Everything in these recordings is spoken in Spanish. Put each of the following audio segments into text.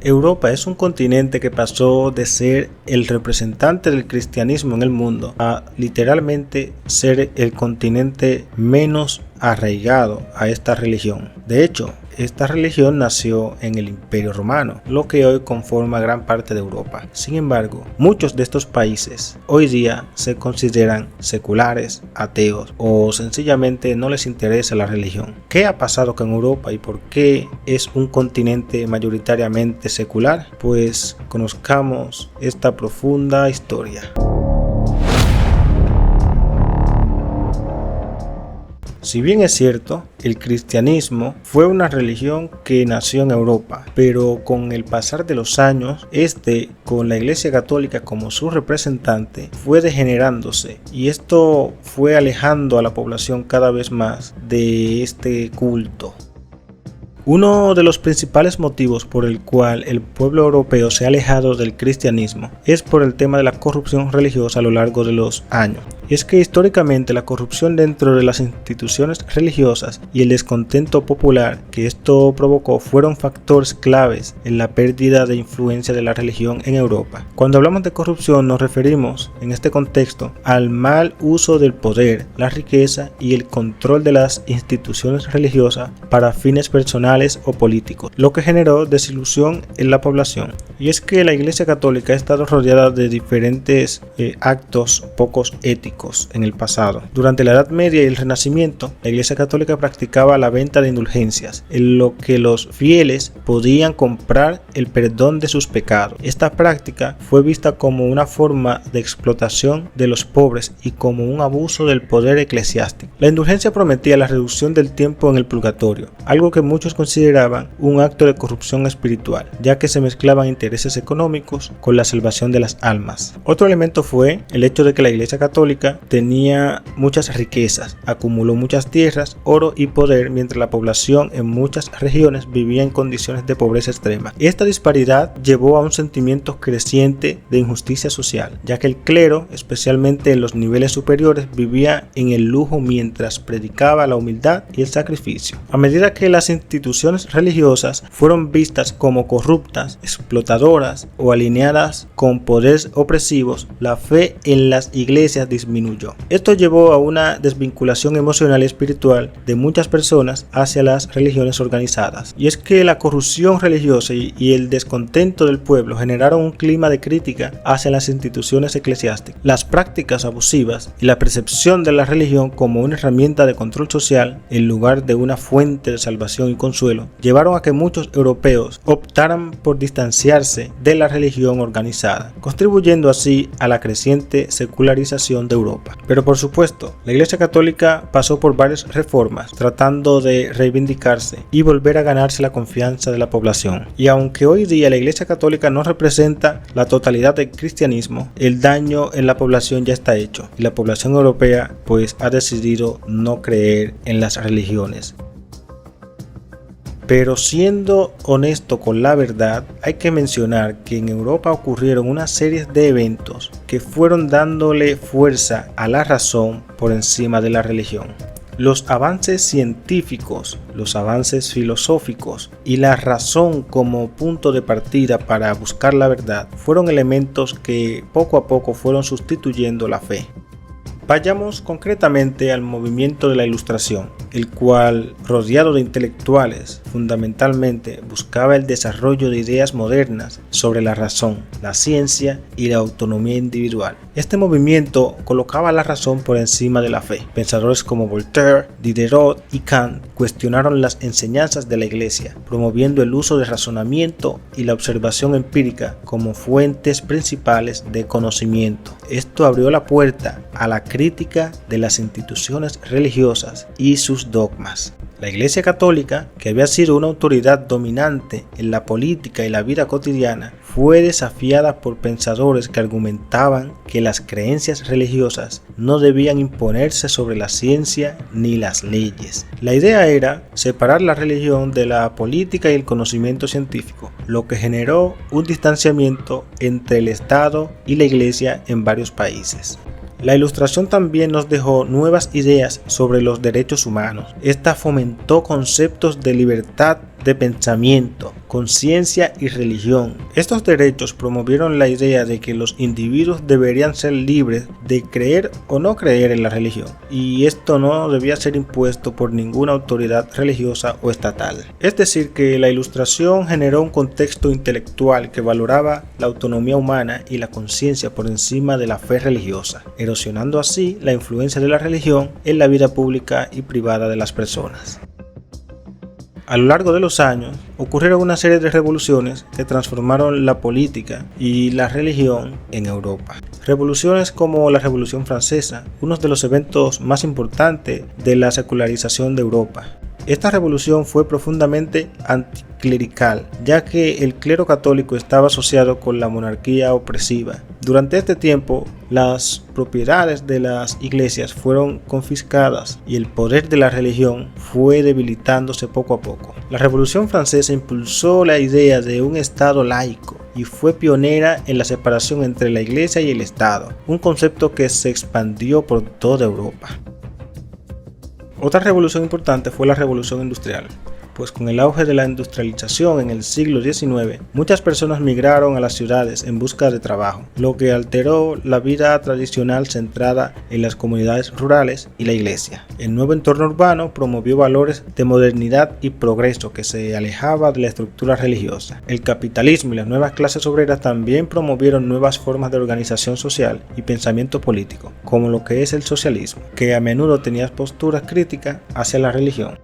Europa es un continente que pasó de ser el representante del cristianismo en el mundo a literalmente ser el continente menos arraigado a esta religión. De hecho, esta religión nació en el Imperio Romano, lo que hoy conforma gran parte de Europa. Sin embargo, muchos de estos países hoy día se consideran seculares, ateos o sencillamente no les interesa la religión. ¿Qué ha pasado con Europa y por qué es un continente mayoritariamente secular? Pues conozcamos esta profunda historia. Si bien es cierto, el cristianismo fue una religión que nació en Europa, pero con el pasar de los años, con la Iglesia Católica como su representante, fue degenerándose y esto fue alejando a la población cada vez más de este culto. Uno de los principales motivos por el cual el pueblo europeo se ha alejado del cristianismo es por el tema de la corrupción religiosa a lo largo de los años. Y es que históricamente la corrupción dentro de las instituciones religiosas y el descontento popular que esto provocó fueron factores claves en la pérdida de influencia de la religión en Europa. Cuando hablamos de corrupción nos referimos en este contexto al mal uso del poder, la riqueza y el control de las instituciones religiosas para fines personales o políticos, lo que generó desilusión en la población. Y es que la Iglesia Católica ha estado rodeada de diferentes actos pocos éticos en el pasado. Durante la Edad Media y el Renacimiento, la Iglesia Católica practicaba la venta de indulgencias, en lo que los fieles podían comprar el perdón de sus pecados. Esta práctica fue vista como una forma de explotación de los pobres y como un abuso del poder eclesiástico. La indulgencia prometía la reducción del tiempo en el purgatorio, algo que muchos consideraban un acto de corrupción espiritual, ya que se mezclaban intereses económicos con la salvación de las almas. Otro elemento fue el hecho de que la Iglesia Católica tenía muchas riquezas, acumuló muchas tierras, oro y poder, mientras la población en muchas regiones vivía en condiciones de pobreza extrema. Esta disparidad llevó a un sentimiento creciente de injusticia social, ya que el clero, especialmente en los niveles superiores, vivía en el lujo mientras predicaba la humildad y el sacrificio. A medida que las instituciones religiosas fueron vistas como corruptas, explotadoras o alineadas con poderes opresivos, la fe en las iglesias disminuyó. Esto llevó a una desvinculación emocional y espiritual de muchas personas hacia las religiones organizadas. Y es que la corrupción religiosa y el descontento del pueblo generaron un clima de crítica hacia las instituciones eclesiásticas. Las prácticas abusivas y la percepción de la religión como una herramienta de control social en lugar de una fuente de salvación y consuelo llevaron a que muchos europeos optaran por distanciarse de la religión organizada, contribuyendo así a la creciente secularización de Europa. Pero por supuesto, la Iglesia Católica pasó por varias reformas tratando de reivindicarse y volver a ganarse la confianza de la población. Y aunque hoy día la Iglesia Católica no representa la totalidad del cristianismo, el daño en la población ya está hecho y la población europea pues ha decidido no creer en las religiones. Pero siendo honesto con la verdad, hay que mencionar que en Europa ocurrieron una serie de eventos que fueron dándole fuerza a la razón por encima de la religión. Los avances científicos, los avances filosóficos y la razón como punto de partida para buscar la verdad fueron elementos que poco a poco fueron sustituyendo la fe. Vayamos concretamente al movimiento de la Ilustración, el cual, rodeado de intelectuales, fundamentalmente buscaba el desarrollo de ideas modernas sobre la razón, la ciencia y la autonomía individual. Este movimiento colocaba la razón por encima de la fe. Pensadores como Voltaire, Diderot y Kant cuestionaron las enseñanzas de la Iglesia, promoviendo el uso de razonamiento y la observación empírica como fuentes principales de conocimiento. Esto abrió la puerta a la crítica de las instituciones religiosas y sus dogmas. La Iglesia Católica, que había sido una autoridad dominante en la política y la vida cotidiana, fue desafiada por pensadores que argumentaban que las creencias religiosas no debían imponerse sobre la ciencia ni las leyes. La idea era separar la religión de la política y el conocimiento científico, lo que generó un distanciamiento entre el Estado y la Iglesia en varios países. La Ilustración también nos dejó nuevas ideas sobre los derechos humanos. Esta fomentó conceptos de libertad de pensamiento, conciencia y religión. Estos derechos promovieron la idea de que los individuos deberían ser libres de creer o no creer en la religión, y esto no debía ser impuesto por ninguna autoridad religiosa o estatal. Es decir, que la Ilustración generó un contexto intelectual que valoraba la autonomía humana y la conciencia por encima de la fe religiosa, erosionando así la influencia de la religión en la vida pública y privada de las personas. A lo largo de los años, ocurrieron una serie de revoluciones que transformaron la política y la religión en Europa. Revoluciones como la Revolución Francesa, uno de los eventos más importantes de la secularización de Europa. Esta revolución fue profundamente anticlerical, ya que el clero católico estaba asociado con la monarquía opresiva. Durante este tiempo, las propiedades de las iglesias fueron confiscadas y el poder de la religión fue debilitándose poco a poco. La Revolución Francesa impulsó la idea de un Estado laico y fue pionera en la separación entre la Iglesia y el Estado, un concepto que se expandió por toda Europa. Otra revolución importante fue la Revolución Industrial, pues con el auge de la industrialización en el siglo XIX, muchas personas migraron a las ciudades en busca de trabajo, lo que alteró la vida tradicional centrada en las comunidades rurales y la iglesia. El nuevo entorno urbano promovió valores de modernidad y progreso que se alejaba de la estructura religiosa. El capitalismo y las nuevas clases obreras también promovieron nuevas formas de organización social y pensamiento político, como lo que es el socialismo, que a menudo tenía posturas críticas hacia la religión.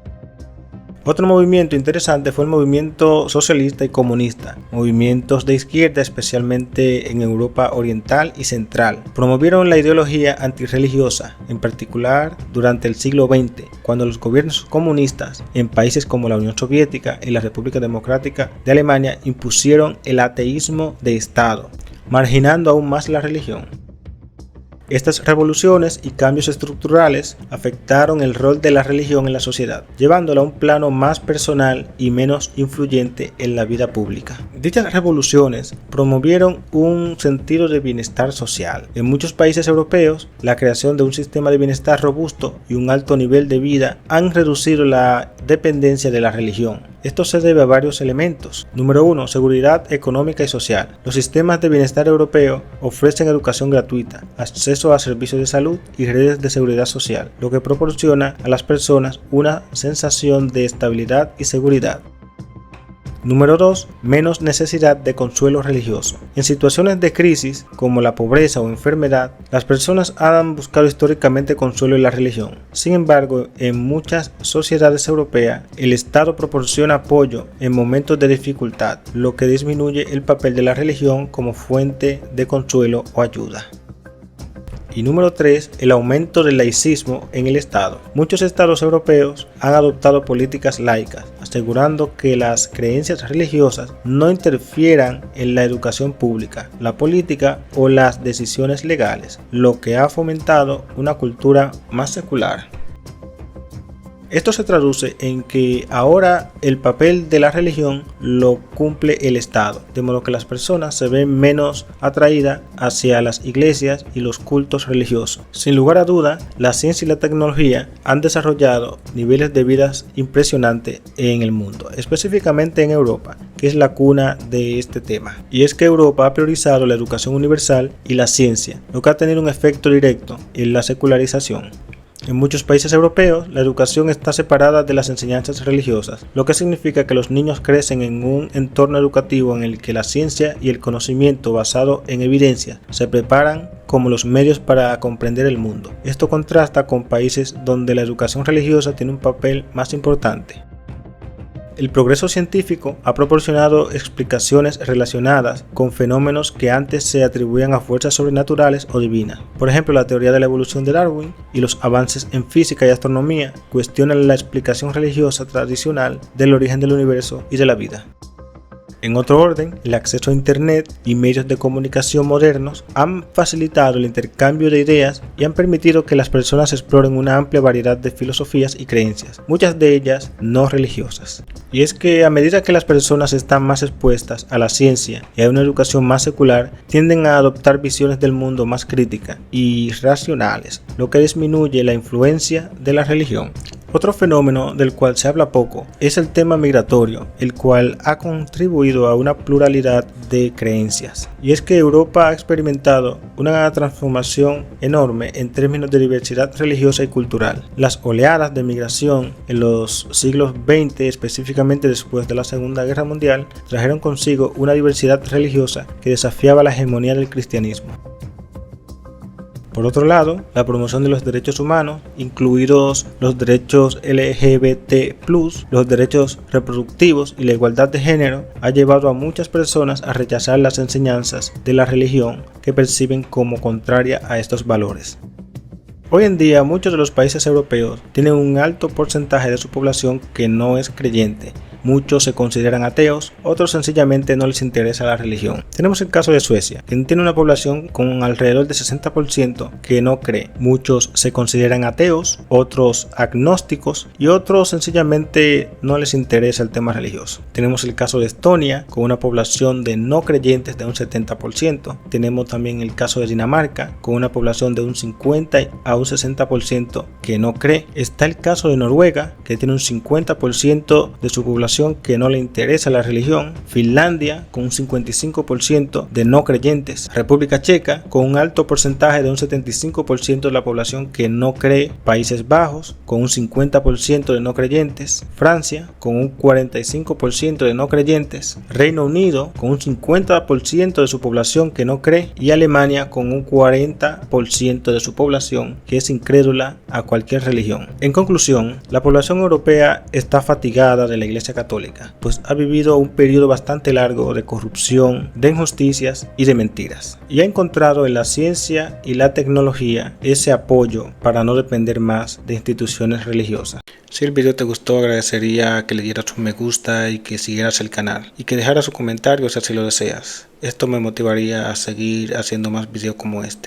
Otro movimiento interesante fue el movimiento socialista y comunista. Movimientos de izquierda, especialmente en Europa Oriental y Central, promovieron la ideología antirreligiosa, en particular durante el siglo XX, cuando los gobiernos comunistas en países como la Unión Soviética y la República Democrática de Alemania impusieron el ateísmo de Estado, marginando aún más la religión. Estas revoluciones y cambios estructurales afectaron el rol de la religión en la sociedad, llevándola a un plano más personal y menos influyente en la vida pública. Dichas revoluciones promovieron un sentido de bienestar social. En muchos países europeos, la creación de un sistema de bienestar robusto y un alto nivel de vida han reducido la dependencia de la religión. Esto se debe a varios elementos. Número 1. Seguridad económica y social. Los sistemas de bienestar europeos ofrecen educación gratuita, acceso a servicios de salud y redes de seguridad social, lo que proporciona a las personas una sensación de estabilidad y seguridad. Número 2. Menos necesidad de consuelo religioso. En situaciones de crisis, como la pobreza o enfermedad, las personas han buscado históricamente consuelo en la religión. Sin embargo, en muchas sociedades europeas, el Estado proporciona apoyo en momentos de dificultad, lo que disminuye el papel de la religión como fuente de consuelo o ayuda. Y número 3, el aumento del laicismo en el Estado. Muchos estados europeos han adoptado políticas laicas, asegurando que las creencias religiosas no interfieran en la educación pública, la política o las decisiones legales, lo que ha fomentado una cultura más secular. Esto se traduce en que ahora el papel de la religión lo cumple el Estado, de modo que las personas se ven menos atraídas hacia las iglesias y los cultos religiosos. Sin lugar a duda, la ciencia y la tecnología han desarrollado niveles de vida impresionantes en el mundo, específicamente en Europa, que es la cuna de este tema. Y es que Europa ha priorizado la educación universal y la ciencia, lo que ha tenido un efecto directo en la secularización. En muchos países europeos, la educación está separada de las enseñanzas religiosas, lo que significa que los niños crecen en un entorno educativo en el que la ciencia y el conocimiento basado en evidencia se preparan como los medios para comprender el mundo. Esto contrasta con países donde la educación religiosa tiene un papel más importante. El progreso científico ha proporcionado explicaciones relacionadas con fenómenos que antes se atribuían a fuerzas sobrenaturales o divinas. Por ejemplo, la teoría de la evolución de Darwin y los avances en física y astronomía cuestionan la explicación religiosa tradicional del origen del universo y de la vida. En otro orden, el acceso a Internet y medios de comunicación modernos han facilitado el intercambio de ideas y han permitido que las personas exploren una amplia variedad de filosofías y creencias, muchas de ellas no religiosas. Y es que a medida que las personas están más expuestas a la ciencia y a una educación más secular, tienden a adoptar visiones del mundo más críticas y racionales, lo que disminuye la influencia de la religión. Otro fenómeno del cual se habla poco es el tema migratorio, el cual ha contribuido a una pluralidad de creencias. Y es que Europa ha experimentado una transformación enorme en términos de diversidad religiosa y cultural. Las oleadas de migración en los siglos XX, específicamente después de la Segunda Guerra Mundial, trajeron consigo una diversidad religiosa que desafiaba la hegemonía del cristianismo. Por otro lado, la promoción de los derechos humanos, incluidos los derechos LGBT+, los derechos reproductivos y la igualdad de género, ha llevado a muchas personas a rechazar las enseñanzas de la religión que perciben como contraria a estos valores. Hoy en día, muchos de los países europeos tienen un alto porcentaje de su población que no es creyente. Muchos se consideran ateos, otros sencillamente no les interesa la religión. Tenemos el caso de Suecia, que tiene una población con alrededor de 60% que no cree. Muchos se consideran ateos, otros agnósticos y otros sencillamente no les interesa el tema religioso. Tenemos el caso de Estonia, con una población de no creyentes de un 70%. Tenemos también el caso de Dinamarca, con una población de un 50 a un 60% que no cree. Está el caso de Noruega, que tiene un 50% de su población que no le interesa la religión. Finlandia, con un 55% de no creyentes. República Checa, con un alto porcentaje de un 75% de la población que no cree. Países Bajos, con un 50% de no creyentes. Francia, con un 45% de no creyentes. Reino Unido, con un 50% de su población que no cree. Y Alemania, con un 40% de su población que es incrédula a cualquier religión. En conclusión, la población europea está fatigada de la Iglesia Católica, pues ha vivido un periodo bastante largo de corrupción, de injusticias y de mentiras, y ha encontrado en la ciencia y la tecnología ese apoyo para no depender más de instituciones religiosas. Si el video te gustó, agradecería que le dieras un me gusta y que siguieras el canal y que dejaras un comentario si así lo deseas. Esto me motivaría a seguir haciendo más videos como este.